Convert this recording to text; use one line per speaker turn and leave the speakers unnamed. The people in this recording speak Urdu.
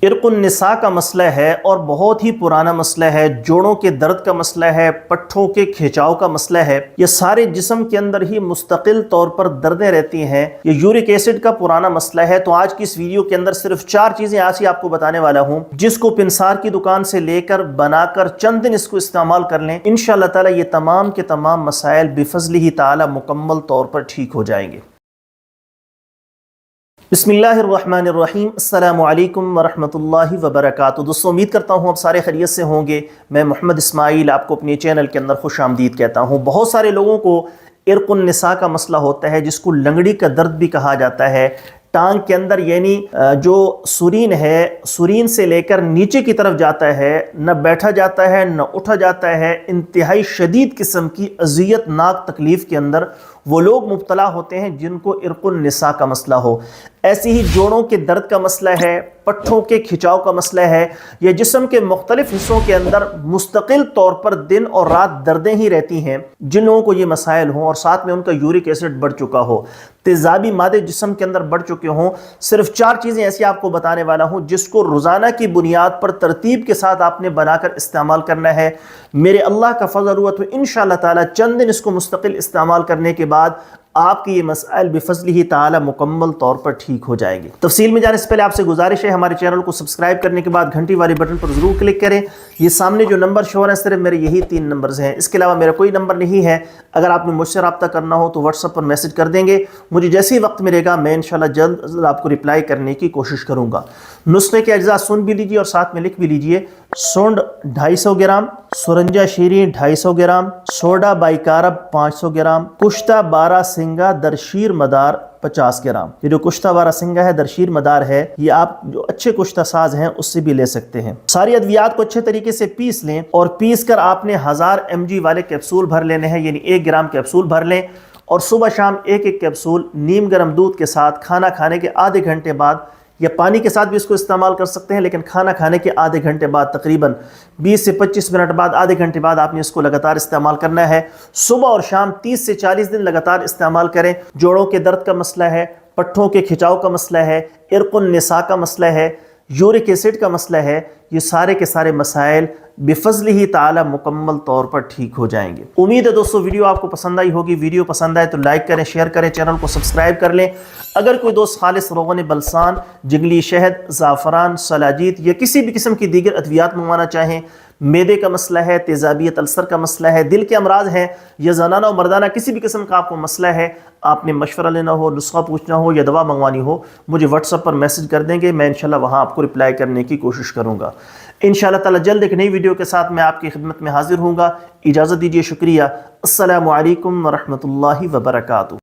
ارق النساء کا مسئلہ ہے اور بہت ہی پرانا مسئلہ ہے، جوڑوں کے درد کا مسئلہ ہے، پٹھوں کے کھینچاؤ کا مسئلہ ہے، یہ سارے جسم کے اندر ہی مستقل طور پر دردیں رہتی ہیں، یہ یورک ایسڈ کا پرانا مسئلہ ہے۔ تو آج کی اس ویڈیو کے اندر صرف 4 چیزیں آج ہی آپ کو بتانے والا ہوں، جس کو پنسار کی دکان سے لے کر بنا کر چند دن اس کو استعمال کر لیں، انشاءاللہ تعالی یہ تمام کے تمام مسائل بفضلہ تعالی مکمل طور پر ٹھیک ہو جائیں گے۔ بسم اللہ الرحمن الرحیم، السلام علیکم ورحمۃ اللہ وبرکاتہ۔ دوستو امید کرتا ہوں آپ سارے خیریت سے ہوں گے۔ میں محمد اسماعیل آپ کو اپنے چینل کے اندر خوش آمدید کہتا ہوں۔ بہت سارے لوگوں کو ارق النساء کا مسئلہ ہوتا ہے، جس کو لنگڑی کا درد بھی کہا جاتا ہے۔ ٹانگ کے اندر یعنی جو سرین ہے، سرین سے لے کر نیچے کی طرف جاتا ہے، نہ بیٹھا جاتا ہے نہ اٹھا جاتا ہے، انتہائی شدید قسم کی اذیت ناک تکلیف کے اندر وہ لوگ مبتلا ہوتے ہیں جن کو ارق النساء کا مسئلہ ہو۔ ایسی ہی جوڑوں کے درد کا مسئلہ ہے، پٹھوں کے کھچاؤ کا مسئلہ ہے، یا جسم کے مختلف حصوں کے اندر مستقل طور پر دن اور رات دردیں ہی رہتی ہیں، جن لوگوں کو یہ مسائل ہوں اور ساتھ میں ان کا یورک ایسڈ بڑھ چکا ہو، تیزابی مادے جسم کے اندر بڑھ چکے ہوں، صرف 4 چیزیں ایسی آپ کو بتانے والا ہوں جس کو روزانہ کی بنیاد پر ترتیب کے ساتھ آپ نے بنا کر استعمال کرنا ہے۔ میرے اللہ کا فضل ہوا تو انشاءاللہ تعالی چند دن اس کو مستقل استعمال کرنے کے بعد آپ کی یہ مسائل بفضلہ تعالی مکمل طور پر ٹھیک ہو جائیں گے۔ تفصیل میں جانے سے پہلے آپ سے گزارش ہے، ہمارے چینل کو سبسکرائب کرنے کے بعد گھنٹی والے بٹن پر ضرور کلک کریں۔ یہ سامنے جو نمبر شو ہو رہے ہیں صرف میرے یہی 3 نمبرز ہیں، اس کے علاوہ میرا کوئی نمبر نہیں ہے۔ اگر آپ نے مجھ سے رابطہ کرنا ہو تو واٹس ایپ پر میسج کر دیں گے، مجھے جیسے ہی وقت ملے گا میں انشاءاللہ جلد آپ کو رپلائی کرنے کی کوشش کروں گا۔ نسخے کے اجزاء سن بھی لیجیے اور ساتھ میں لکھ بھی لیجیے۔ سونڈ 250 گرام، سرنجا شیریں 250 گرام، سوڈا بائیکارب 500 گرام، کشتہ 12 سنگا درشیر مدار 50 گرام۔ یہ جو کشتہ 12 سنگا ہے، درشیر مدار ہے، یہ آپ جو اچھے کشتہ ساز ہیں اس سے بھی لے سکتے ہیں۔ ساری ادویات کو اچھے طریقے سے پیس لیں اور پیس کر آپ نے 1000 mg والے کیپسول بھر لینے ہیں، یعنی 1 گرام کیپسول بھر لیں، اور صبح شام ایک کیپسول نیم گرم دودھ کے ساتھ کھانا کھانے کے آدھے گھنٹے بعد، یا پانی کے ساتھ بھی اس کو استعمال کر سکتے ہیں، لیکن کھانا کھانے کے آدھے گھنٹے بعد تقریباً 20 سے 25 منٹ بعد، آدھے گھنٹے بعد آپ نے اس کو لگاتار استعمال کرنا ہے۔ صبح اور شام 30 سے 40 دن لگاتار استعمال کریں۔ جوڑوں کے درد کا مسئلہ ہے، پٹھوں کے کھچاؤ کا مسئلہ ہے، ارق النساء کا مسئلہ ہے، یورک ایسڈ کا مسئلہ ہے، یہ سارے کے سارے مسائل بفضلہ تعالی مکمل طور پر ٹھیک ہو جائیں گے۔ امید ہے دوستو ویڈیو آپ کو پسند آئی ہوگی۔ ویڈیو پسند آئے تو لائک کریں، شیئر کریں، چینل کو سبسکرائب کر لیں۔ اگر کوئی دوست خالص روغن بلسان، جنگلی شہد، زعفران، سلاجیت یا کسی بھی قسم کی دیگر ادویات منگوانا چاہیں، معدے کا مسئلہ ہے، تیزابیت السر کا مسئلہ ہے، دل کے امراض ہیں، یا زنانہ و مردانہ کسی بھی قسم کا آپ کو مسئلہ ہے، آپ نے مشورہ لینا ہو، نسخہ پوچھنا ہو یا دوا منگوانی ہو، مجھے واٹس ایپ پر میسج کر دیں گے، میں انشاءاللہ وہاں آپ کو رپلائی کرنے کی کوشش کروں گا۔ انشاءاللہ تعالی جلد ایک نئی ویڈیو کے ساتھ میں آپ کی خدمت میں حاضر ہوں گا۔ اجازت دیجیے، شکریہ۔ السلام علیکم ورحمۃ اللہ وبرکاتہ۔